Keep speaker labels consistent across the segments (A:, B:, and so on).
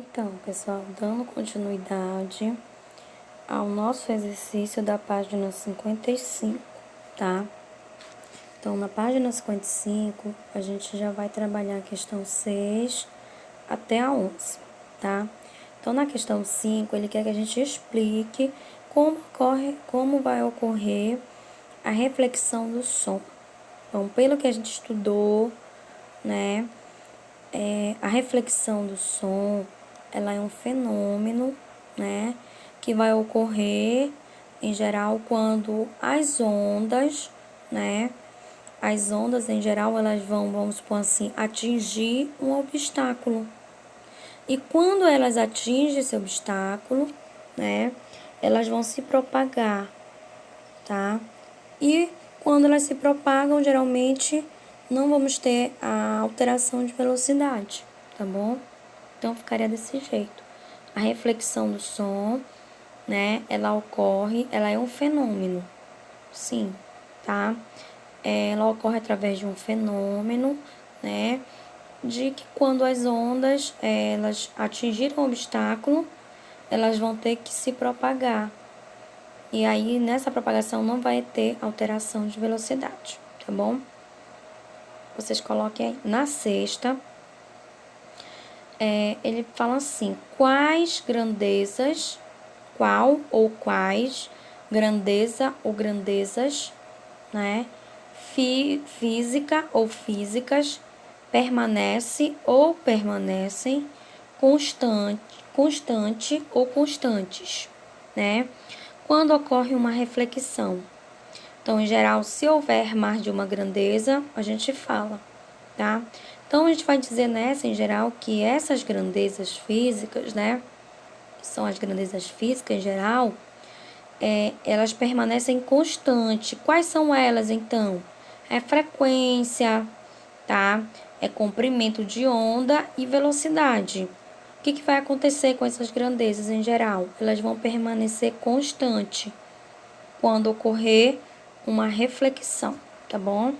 A: Então, pessoal, dando continuidade ao nosso exercício da página 55, tá? Então, na página 55, a gente já vai trabalhar a questão 6 até a 11, tá? Então, na questão 5, ele quer que a gente explique como vai ocorrer a reflexão do som. Então, pelo que a gente estudou, né, a reflexão do som, ela é um fenômeno, né, que vai ocorrer, em geral, quando as ondas, né, as ondas, em geral, elas vão, vamos supor assim, atingir um obstáculo. E quando elas atingem esse obstáculo, né, elas vão se propagar, tá? E quando elas se propagam, geralmente, não vamos ter a alteração de velocidade, tá bom? Então, ficaria desse jeito. A reflexão do som, né, ela ocorre, ela é um fenômeno, sim, tá? Ela ocorre através de um fenômeno, né, de que quando as ondas, elas atingirem um obstáculo, elas vão ter que se propagar. E aí, nessa propagação, não vai ter alteração de velocidade, tá bom? Vocês coloquem aí. Na sexta, ele fala assim, qual ou quais grandeza ou grandezas, né, física ou físicas permanece ou permanecem constante ou constantes, né, quando ocorre uma reflexão. Então, em geral, se houver mais de uma grandeza, a gente fala, tá? Então, a gente vai dizer nessa, em geral, que essas grandezas físicas, né, que são as grandezas físicas em geral, elas permanecem constantes. Quais são elas, então? É frequência, tá? É comprimento de onda e velocidade. O que vai acontecer com essas grandezas em geral? Elas vão permanecer constantes quando ocorrer uma reflexão, tá bom?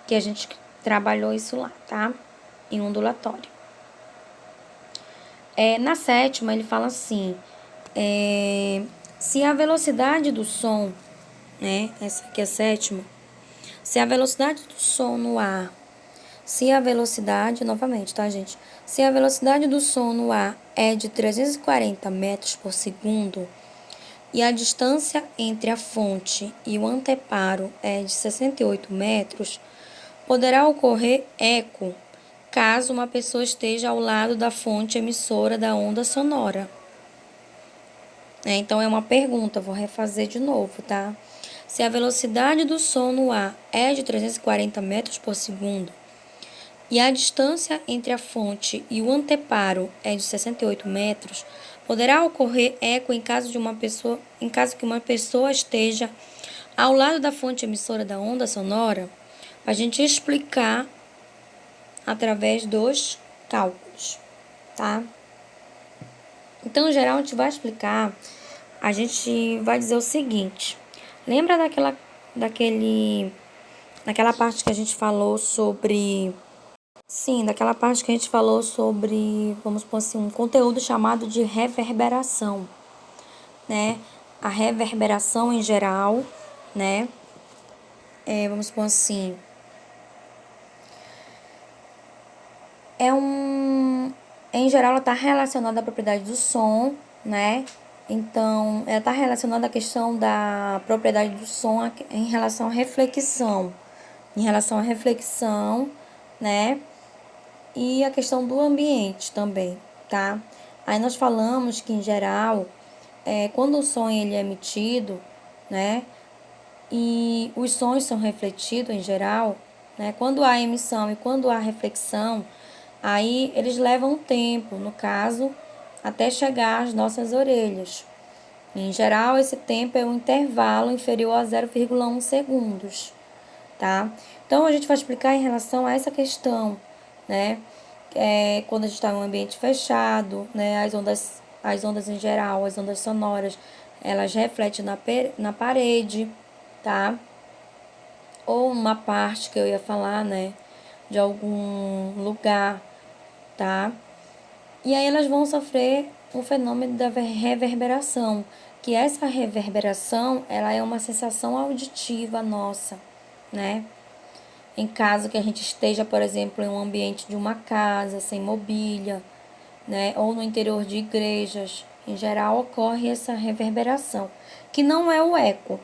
A: Que a gente trabalhou isso lá, tá? Em ondulatório. Na sétima, ele fala assim, se a velocidade do som, né? Essa aqui é a sétima. Se a velocidade do som no ar, se a velocidade, novamente, tá, gente? Se a velocidade do som no ar é de 340 metros por segundo e a distância entre a fonte e o anteparo é de 68 metros, poderá ocorrer eco caso uma pessoa esteja ao lado da fonte emissora da onda sonora. Então, é uma pergunta, vou refazer de novo, tá? Se a velocidade do som no ar é de 340 metros por segundo e a distância entre a fonte e o anteparo é de 68 metros, poderá ocorrer eco em caso que uma pessoa esteja ao lado da fonte emissora da onda sonora, para a gente explicar através dos cálculos, tá? Então, em geral, a gente vai explicar, a gente vai dizer o seguinte, lembra daquela parte que a gente falou sobre, daquela parte que a gente falou sobre, vamos supor assim, um conteúdo chamado de reverberação, né? A reverberação em geral, né? Vamos supor assim, em geral, ela está relacionada à propriedade do som, né? Então, ela está relacionada à questão da propriedade do som em relação à reflexão. Em relação à reflexão, né? E a questão do ambiente também, tá? Aí nós falamos que, em geral, quando o som ele é emitido, né? E os sons são refletidos, em geral, né? Quando há emissão e quando há reflexão, aí eles levam tempo, no caso, até chegar às nossas orelhas. Em geral, esse tempo é um intervalo inferior a 0,1 segundos, tá? Então, a gente vai explicar em relação a essa questão, né? Quando a gente está em um ambiente fechado, né? As ondas em geral, as ondas sonoras, elas refletem na parede, tá? Ou uma parte que eu ia falar, né? De algum lugar, tá? E aí elas vão sofrer o fenômeno da reverberação, que essa reverberação, ela é uma sensação auditiva nossa, né? Em caso que a gente esteja, por exemplo, em um ambiente de uma casa, sem mobília, né? Ou no interior de igrejas, em geral ocorre essa reverberação, que não é o eco,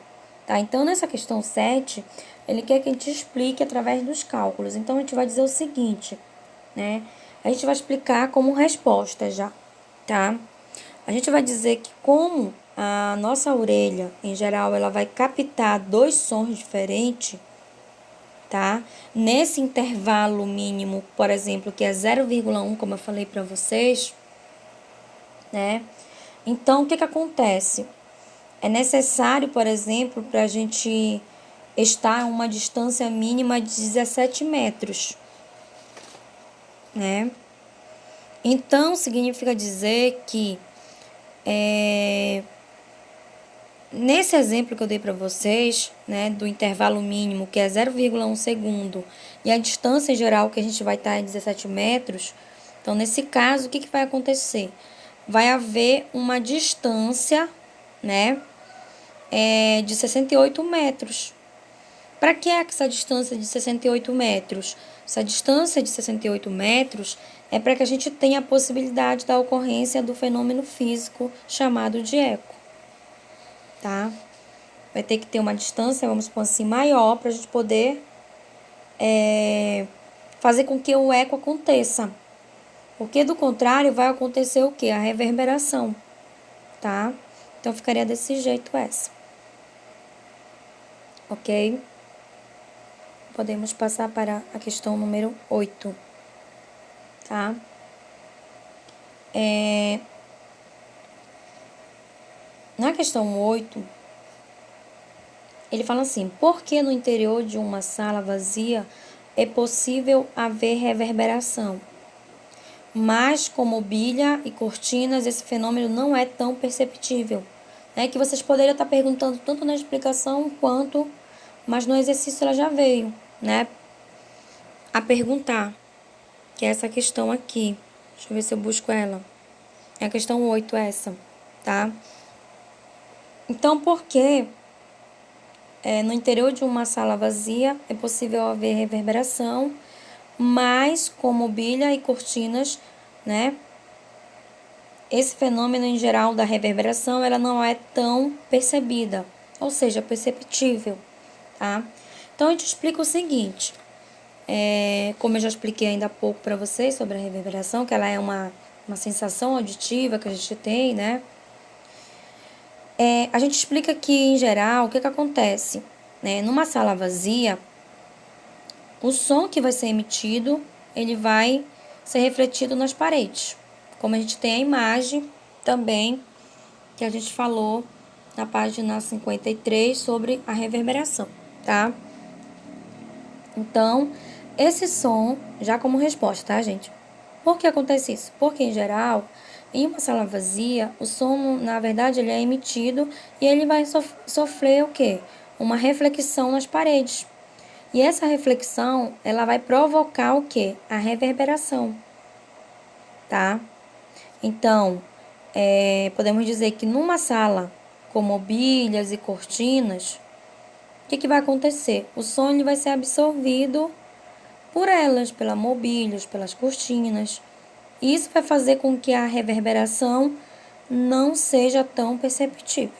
A: tá? Então, nessa questão 7, ele quer que a gente explique através dos cálculos. Então, a gente vai dizer o seguinte, né? A gente vai explicar como resposta já, tá? A gente vai dizer que como a nossa orelha, em geral, ela vai captar dois sons diferentes, tá? Nesse intervalo mínimo, por exemplo, que é 0,1, como eu falei para vocês, né? Então, o que acontece? É necessário, por exemplo, para a gente estar a uma distância mínima de 17 metros, né? Então, significa dizer que nesse exemplo que eu dei para vocês, né, do intervalo mínimo, que é 0,1 segundo, e a distância geral que a gente vai estar em 17 metros, então, nesse caso, o que vai acontecer? Vai haver uma distância, né, de 68 metros. Para que é essa distância de 68 metros? Essa distância de 68 metros é para que a gente tenha a possibilidade da ocorrência do fenômeno físico chamado de eco, tá? Vai ter que ter uma distância, vamos supor assim, maior para a gente poder fazer com que o eco aconteça. Porque do contrário vai acontecer o quê? A reverberação, tá? Então ficaria desse jeito essa. Ok? Podemos passar para a questão número 8, tá? Na questão 8, ele fala assim: por que no interior de uma sala vazia é possível haver reverberação? Mas com mobília e cortinas esse fenômeno não é tão perceptível. É que vocês poderiam estar perguntando tanto na explicação quanto, mas no exercício ela já veio, né? A perguntar, que é essa questão aqui. Deixa eu ver se eu busco ela. É a questão 8 essa, tá? Então, por que no interior de uma sala vazia é possível haver reverberação, mas com mobília e cortinas, né? Esse fenômeno em geral da reverberação, ela não é tão percebida, ou seja, perceptível, tá? Então, a gente explica o seguinte, como eu já expliquei ainda há pouco para vocês sobre a reverberação, que ela é uma sensação auditiva que a gente tem, né? A gente explica que, em geral, o que acontece? Né? Numa sala vazia, o som que vai ser emitido, ele vai ser refletido nas paredes. Como a gente tem a imagem também, que a gente falou na página 53 sobre a reverberação, tá? Então, esse som, já como resposta, tá, gente? Por que acontece isso? Porque, em geral, em uma sala vazia, o som, na verdade, ele é emitido e ele vai sofrer o quê? Uma reflexão nas paredes. E essa reflexão, ela vai provocar o quê? A reverberação, tá? Então, podemos dizer que numa sala com mobílias e cortinas, o que vai acontecer? O som ele vai ser absorvido por elas, pelas mobílias, pelas cortinas. E isso vai fazer com que a reverberação não seja tão perceptível,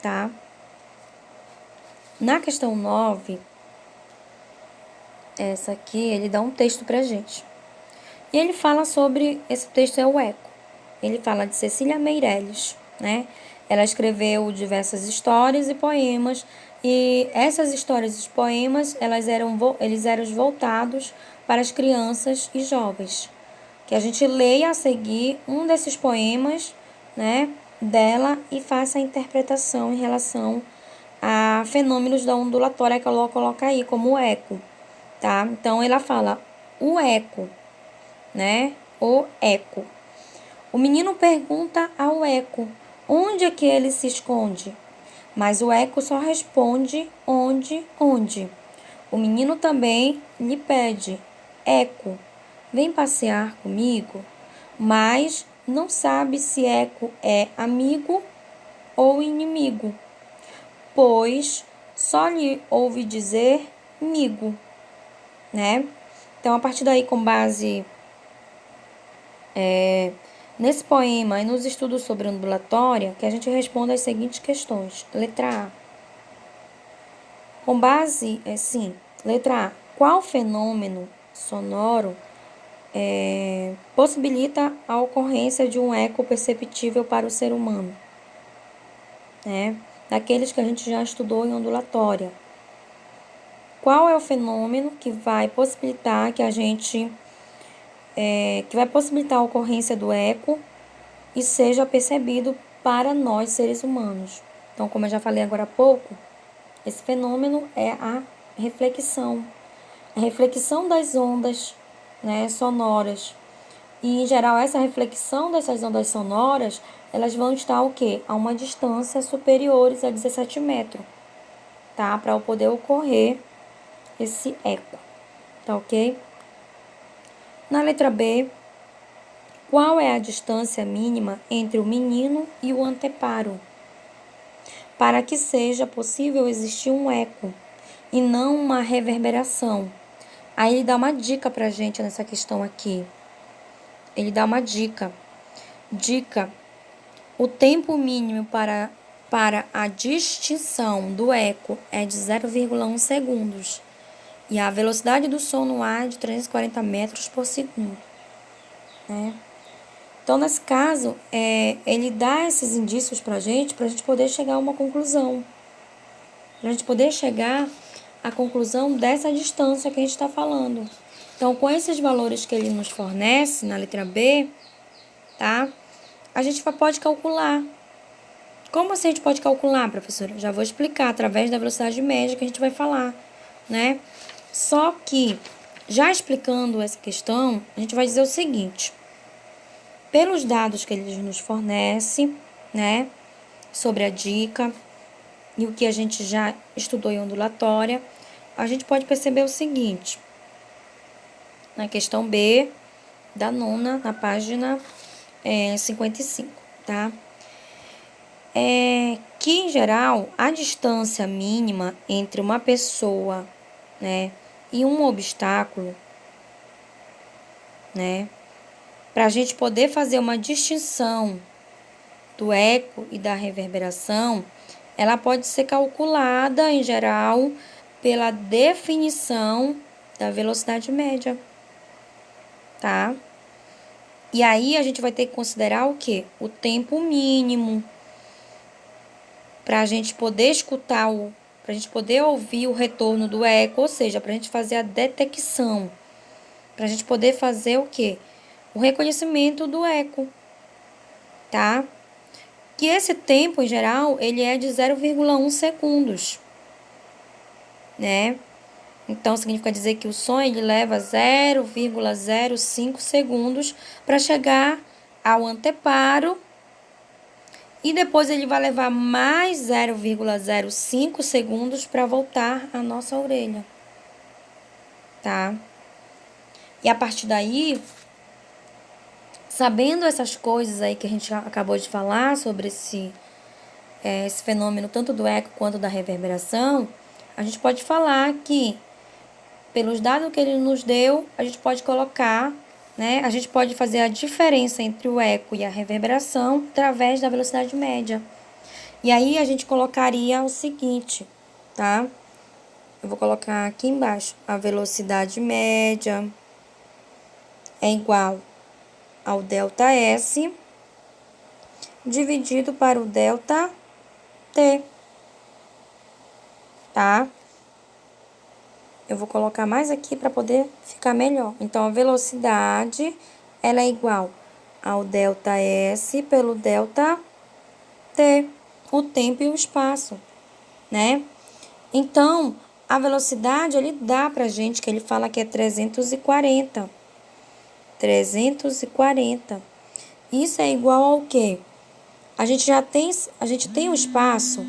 A: tá? Na questão 9, essa aqui, ele dá um texto pra gente. E ele fala sobre, esse texto é o eco. Ele fala de Cecília Meirelles, né? Ela escreveu diversas histórias e poemas, e essas histórias e poemas, eles eram voltados para as crianças e jovens. Que a gente leia a seguir um desses poemas, né, dela e faça a interpretação em relação a fenômenos da ondulatória que ela coloca aí, como o eco, tá? Então, ela fala o eco, né? O eco. O menino pergunta ao eco, onde é que ele se esconde? Mas o eco só responde, onde? O menino também lhe pede, eco, vem passear comigo? mas não sabe se eco é amigo ou inimigo, pois só lhe ouve dizer migo, né? Então, a partir daí, com base nesse poema e nos estudos sobre ondulatória, que a gente responde as seguintes questões. Letra A. Com base, letra A. Qual fenômeno sonoro possibilita a ocorrência de um eco perceptível para o ser humano? Né? Daqueles que a gente já estudou em ondulatória. Qual é o fenômeno que vai possibilitar que vai possibilitar a ocorrência do eco e seja percebido para nós, seres humanos? Então, como eu já falei agora há pouco, esse fenômeno é a reflexão. A reflexão das ondas, né, sonoras. E, em geral, essa reflexão dessas ondas sonoras, elas vão estar o quê? A uma distância superiores a 17 metros, tá? Para poder ocorrer esse eco, tá ok? Na letra B, qual é a distância mínima entre o menino e o anteparo, para que seja possível existir um eco e não uma reverberação? Aí ele dá uma dica pra gente nessa questão aqui. Ele dá uma dica. Dica: o tempo mínimo para a distinção do eco é de 0,1 segundos. E a velocidade do som no ar é de 340 metros por segundo. Né? Então, nesse caso, ele dá esses indícios pra gente poder chegar a uma conclusão. Pra gente poder chegar à conclusão dessa distância que a gente está falando. Então, com esses valores que ele nos fornece na letra B, tá? A gente pode calcular. Como assim a gente pode calcular, professora? Já vou explicar, através da velocidade média que a gente vai falar, né? Só que, já explicando essa questão, a gente vai dizer o seguinte. Pelos dados que ele nos fornece, né? Sobre a dica e o que a gente já estudou em ondulatória, a gente pode perceber o seguinte. Na questão B, da nona, na página 55, tá? Que, em geral, a distância mínima entre uma pessoa, né, e um obstáculo, né, para a gente poder fazer uma distinção do eco e da reverberação, ela pode ser calculada, em geral, pela definição da velocidade média, tá? E aí a gente vai ter que considerar o quê? O tempo mínimo para a gente poder escutar, para a gente poder ouvir o retorno do eco, ou seja, para a gente fazer a detecção, para a gente poder fazer o quê? O reconhecimento do eco, tá? Que esse tempo, em geral, ele é de 0,1 segundos, né? Então, significa dizer que o som ele leva 0,05 segundos para chegar ao anteparo e depois ele vai levar mais 0,05 segundos para voltar à nossa orelha, tá? E a partir daí, sabendo essas coisas aí que a gente acabou de falar sobre esse fenômeno tanto do eco quanto da reverberação, a gente pode falar que, pelos dados que ele nos deu, a gente pode colocar, né? A gente pode fazer a diferença entre o eco e a reverberação através da velocidade média. E aí a gente colocaria o seguinte, tá? Eu vou colocar aqui embaixo. A velocidade média é igual ao ΔS dividido para o ΔT, tá? Eu vou colocar mais aqui para poder ficar melhor. Então, a velocidade, ela é igual ao ΔS pelo ΔT, o tempo e o espaço, né? Então, a velocidade, ele dá pra gente, que ele fala que é 340. 340. Isso é igual ao quê? A gente tem um espaço,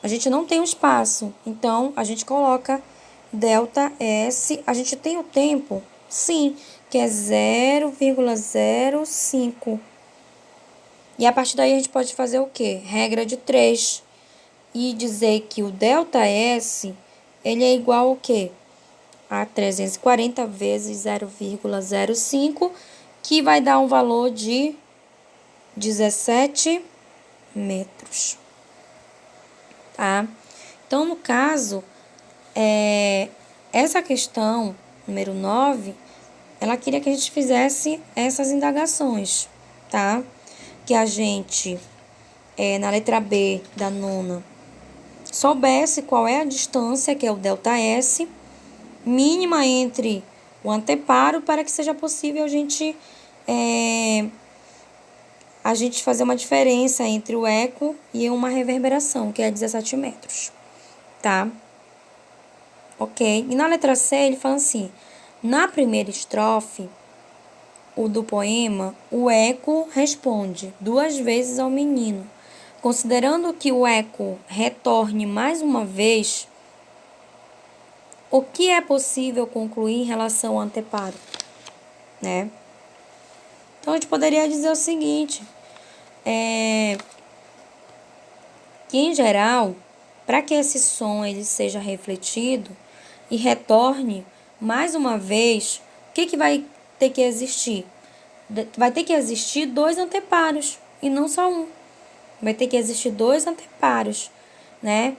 A: a gente não tem um espaço, então a gente coloca ΔS, a gente tem o tempo, sim, que é 0,05. E a partir daí a gente pode fazer o quê? Regra de 3. E dizer que o ΔS, ele é igual ao quê? A 340 vezes 0,05, que vai dar um valor de 17 metros. Tá? Então, no caso, essa questão, número 9, ela queria que a gente fizesse essas indagações, tá? Que a gente, na letra B da nona, soubesse qual é a distância, que é o ΔS, mínima entre o anteparo, para que seja possível a gente fazer uma diferença entre o eco e uma reverberação, que é 17 metros, tá? Ok? E na letra C, ele fala assim, na primeira estrofe, o do poema, o eco responde 2 vezes ao menino. Considerando que o eco retorne mais uma vez, o que é possível concluir em relação ao anteparo, né? Então, a gente poderia dizer o seguinte, que, em geral, para que esse som ele seja refletido e retorne mais uma vez, o que vai ter que existir? Vai ter que existir 2 anteparos e não só um. Vai ter que existir 2 anteparos, né?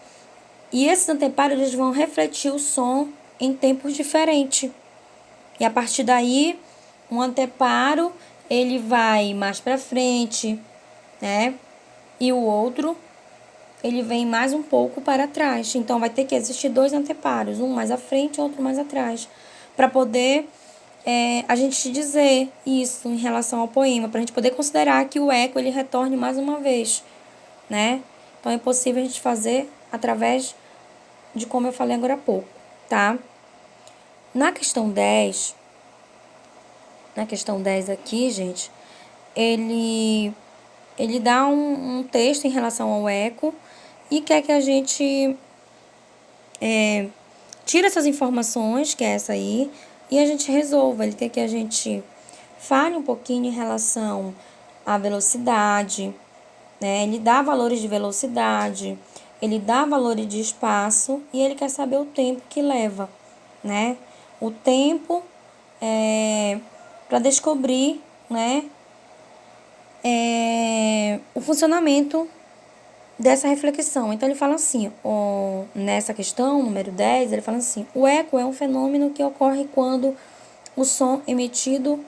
A: E esses anteparos eles vão refletir o som em tempos diferentes. E a partir daí, um anteparo ele vai mais para frente, né? E o outro ele vem mais um pouco para trás. Então, vai ter que existir 2 anteparos, um mais à frente e outro mais atrás, para poder a gente dizer isso em relação ao poema, para a gente poder considerar que o eco ele retorne mais uma vez, né? Então, é possível a gente fazer através de como eu falei agora há pouco, tá? Na questão 10 aqui, gente, ele dá um texto em relação ao eco e quer que a gente tire essas informações, que é essa aí, e a gente resolva. Ele quer que a gente fale um pouquinho em relação à velocidade, né? Ele dá valores de velocidade, ele dá valores de espaço e ele quer saber o tempo que leva, né? O tempo para descobrir, né? O funcionamento dessa reflexão. Então, ele fala assim, nessa questão, número 10, ele fala assim, o eco é um fenômeno que ocorre quando um som emitido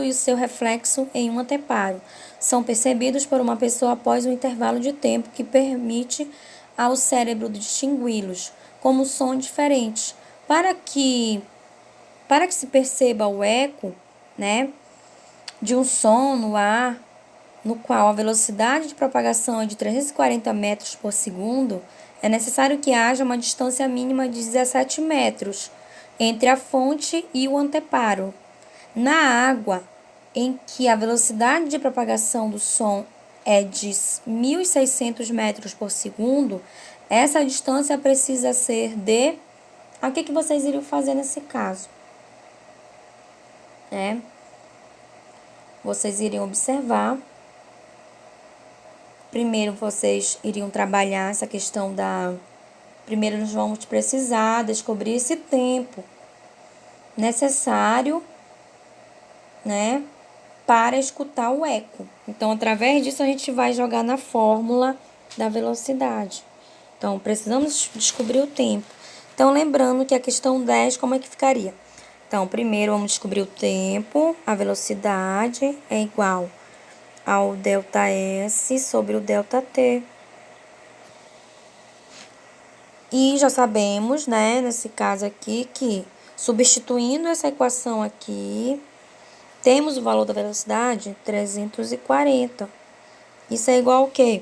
A: e o seu reflexo em um anteparo são percebidos por uma pessoa após um intervalo de tempo que permite ao cérebro distingui-los como som diferentes. Para que se perceba o eco, né, de um som no ar, no qual a velocidade de propagação é de 340 metros por segundo, é necessário que haja uma distância mínima de 17 metros entre a fonte e o anteparo. Na água, em que a velocidade de propagação do som é de 1.600 metros por segundo, essa distância precisa ser de... O que vocês iriam fazer nesse caso? Vocês iriam observar. Primeiro, vocês iriam trabalhar essa questão da... Primeiro, nós vamos precisar descobrir esse tempo necessário, né, para escutar o eco. Então, através disso, a gente vai jogar na fórmula da velocidade. Então, precisamos descobrir o tempo. Então, lembrando que a questão 10, como é que ficaria? Então, primeiro, vamos descobrir o tempo. A velocidade é igual ao ΔS sobre o ΔT. E já sabemos, né, nesse caso aqui, que substituindo essa equação aqui, temos o valor da velocidade 340. Isso é igual ao quê?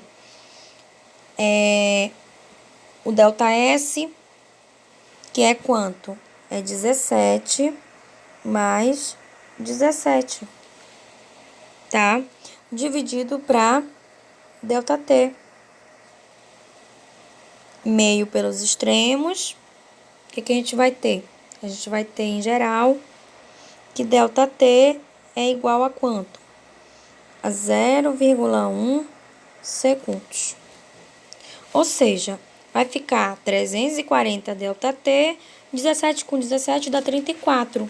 A: O ΔS, que é quanto? É 17 mais 17, tá? Dividido para ΔT. Meio pelos extremos. O que a gente vai ter? A gente vai ter em geral que ΔT é igual a quanto? A 0,1 segundos. Ou seja, vai ficar 340 ΔT, 17 com 17 dá 34,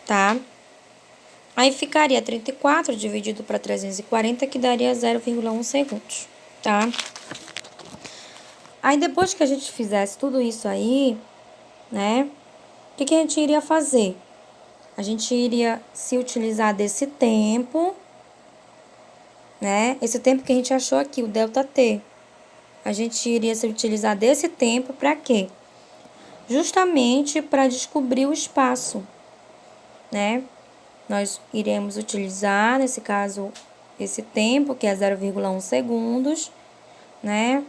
A: tá? Aí ficaria 34 dividido para 340, que daria 0,1 segundos, tá? Aí depois que a gente fizesse tudo isso aí, né? O que a gente iria fazer? A gente iria se utilizar desse tempo, né? Esse tempo que a gente achou aqui, o ΔT. A gente iria se utilizar desse tempo para quê? Justamente para descobrir o espaço, né? Nós iremos utilizar, nesse caso, esse tempo, que é 0,1 segundos, né?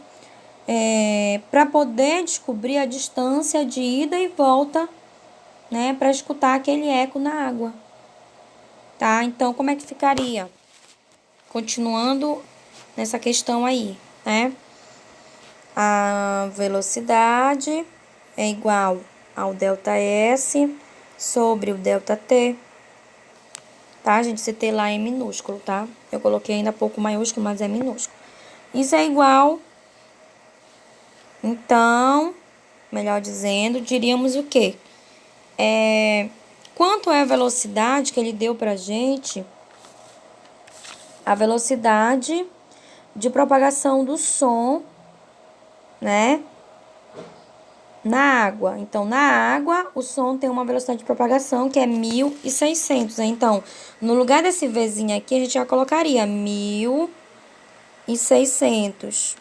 A: Para poder descobrir a distância de ida e volta, né? Para escutar aquele eco na água, tá? Então, como é que ficaria? Continuando nessa questão aí, né? A velocidade é igual ao ΔS sobre o ΔT. Tá, gente? Esse T lá é minúsculo, tá? Eu coloquei ainda pouco maiúsculo, mas é minúsculo. Isso é igual, então, melhor dizendo, diríamos o quê? Quanto é a velocidade que ele deu pra gente? A velocidade de propagação do som, né? Na água. Então, na água, o som tem uma velocidade de propagação que é 1.600, né? Então, no lugar desse Vzinho aqui, a gente já colocaria 1.600,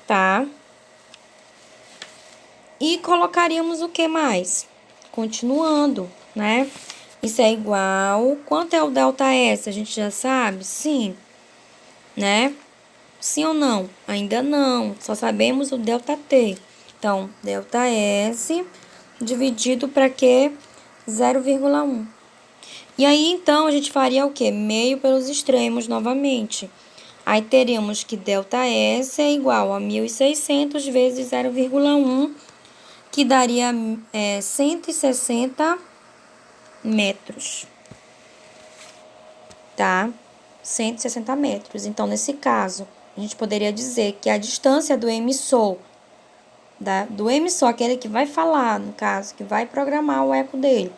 A: tá? E colocaríamos o que mais? Continuando, né? Isso é igual... Quanto é o ΔS? A gente já sabe? Sim, né? Sim ou não? Ainda não. Só sabemos o ΔT. Então, ΔS dividido para quê? 0,1. E aí, então, a gente faria o quê? Meio pelos extremos novamente. Aí, teríamos que ΔS é igual a 1.600 vezes 0,1, que daria 160 metros. Tá? 160 metros. Então, nesse caso, a gente poderia dizer que a distância do emissor, aquele que vai falar, no caso, que vai programar o eco dele,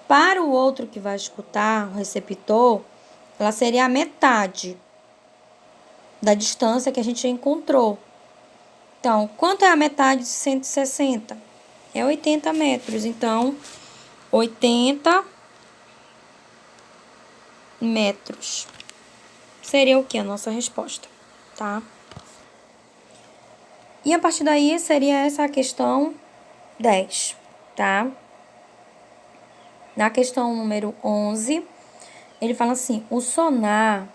A: para o outro que vai escutar, o receptor, ela seria a metade da distância que a gente encontrou. Então, quanto é a metade de 160? É 80 metros. Então, 80 metros seria o que? A nossa resposta, tá? E a partir daí seria essa a questão 10, tá? Na questão número 11, ele fala assim, o sonar...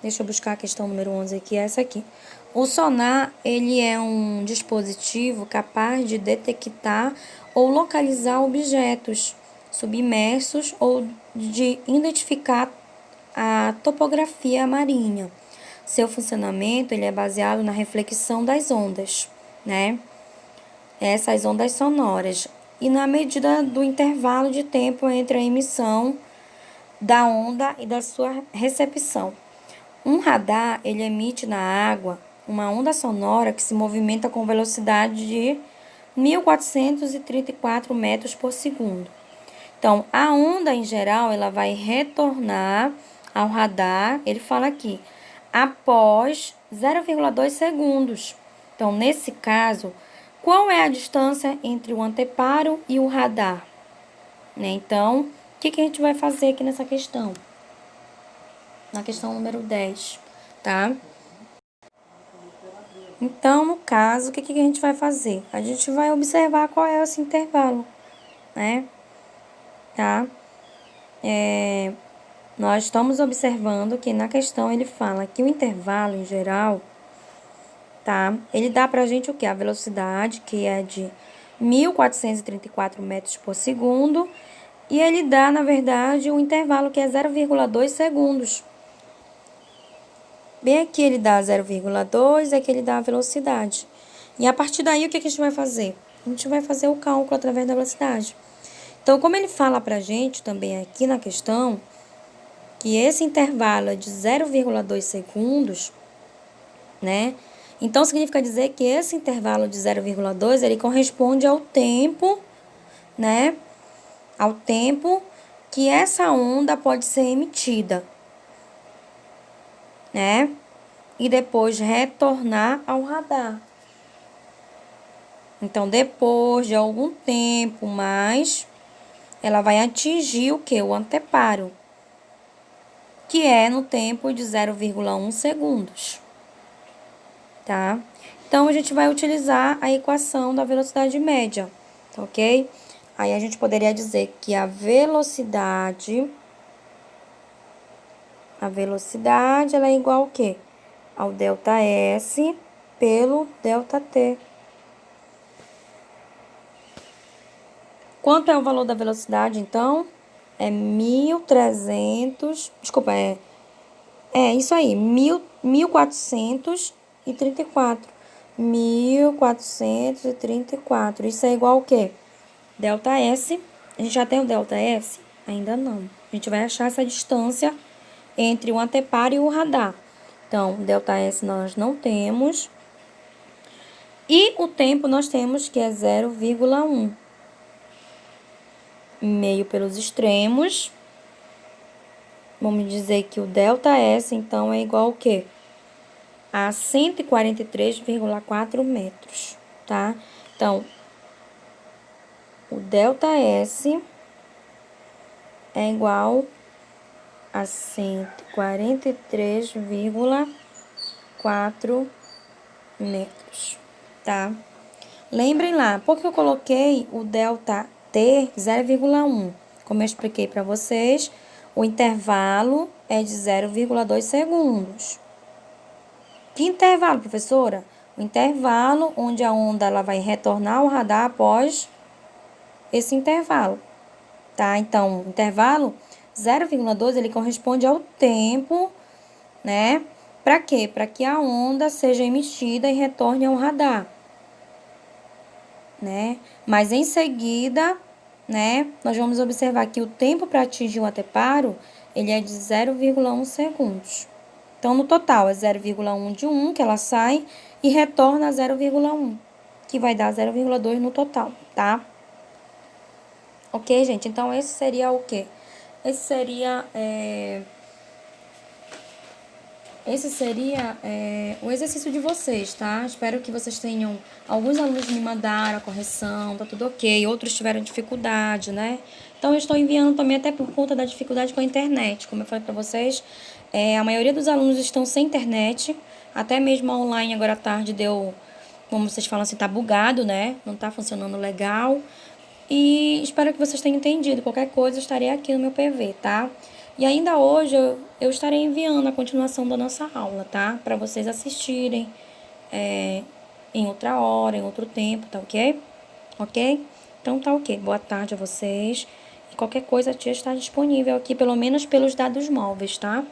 A: Deixa eu buscar a questão número 11 aqui, é essa aqui. O sonar, ele é um dispositivo capaz de detectar ou localizar objetos submersos ou de identificar a topografia marinha. Seu funcionamento, ele é baseado na reflexão das ondas, né? Essas ondas sonoras. E na medida do intervalo de tempo entre a emissão da onda e da sua recepção. Um radar, ele emite na água uma onda sonora que se movimenta com velocidade de 1.434 metros por segundo. Então, a onda, em geral, ela vai retornar ao radar, ele fala aqui, após 0,2 segundos. Então, nesse caso, qual é a distância entre o anteparo e o radar? Né? Então, o que a gente vai fazer aqui nessa questão? Na questão número 10, tá? Então, no caso, o que a gente vai fazer? A gente vai observar qual é esse intervalo, né? Tá? Nós estamos observando que na questão ele fala que o intervalo, em geral, tá? Ele dá pra gente o quê? A velocidade, que é de 1.434 metros por segundo, e ele dá, na verdade, o intervalo, que é 0,2 segundos. Bem aqui ele dá 0,2, aqui ele dá a velocidade. E a partir daí, o que a gente vai fazer? A gente vai fazer o cálculo através da velocidade. Então, como ele fala pra gente também aqui na questão, que esse intervalo é de 0,2 segundos, né? Então, significa dizer que esse intervalo de 0,2, ele corresponde ao tempo, né? Ao tempo que essa onda pode ser emitida, né? E depois retornar ao radar. Então, depois de algum tempo mais, ela vai atingir o quê? O anteparo, que é no tempo de 0,1 segundos, tá? Então, a gente vai utilizar a equação da velocidade média, tá ok? Aí, a gente poderia dizer que a velocidade ela é igual ao quê? Ao ΔS pelo ΔT. Quanto é o valor da velocidade, então? É 1.300... Desculpa, é isso aí, 1.434. 1.434. Isso é igual ao quê? ΔS. A gente já tem o ΔS? Ainda não. A gente vai achar essa distância entre o anteparo e o radar. Então, ΔS nós não temos. E o tempo nós temos que é 0,1. Meio pelos extremos. Vamos dizer que o ΔS, então, é igual ao quê? A 143,4 metros, tá? Então, o ΔS é igual a 143,4 metros, tá? Lembrem lá, porque eu coloquei o ΔT 0,1. Como eu expliquei para vocês, o intervalo é de 0,2 segundos. Que intervalo, professora? O intervalo onde a onda ela vai retornar ao radar após esse intervalo, tá? Então, o intervalo 0,2 ele corresponde ao tempo, né? Para quê? Para que a onda seja emitida e retorne ao radar, né? Mas em seguida, né, nós vamos observar que o tempo para atingir o anteparo, ele é de 0,1 segundos. Então, no total, é 0,1 de 1 que ela sai e retorna a 0,1, que vai dar 0,2 no total, tá? Ok, gente? Então, esse seria o quê? Esse seria o exercício de vocês, tá? Espero que vocês tenham... Alguns alunos me mandaram a correção, tá tudo ok. Outros tiveram dificuldade, né? Então, eu estou enviando também até por conta da dificuldade com a internet. Como eu falei pra vocês, a maioria dos alunos estão sem internet. Até mesmo a online agora à tarde deu... Como vocês falam assim, tá bugado, né? Não tá funcionando legal. E espero que vocês tenham entendido. Qualquer coisa, eu estarei aqui no meu PV, tá? E ainda hoje eu estarei enviando a continuação da nossa aula, tá? Para vocês assistirem em outra hora, em outro tempo, tá ok? Ok? Então tá ok. Boa tarde a vocês. E qualquer coisa a tia está disponível aqui, pelo menos pelos dados móveis, tá?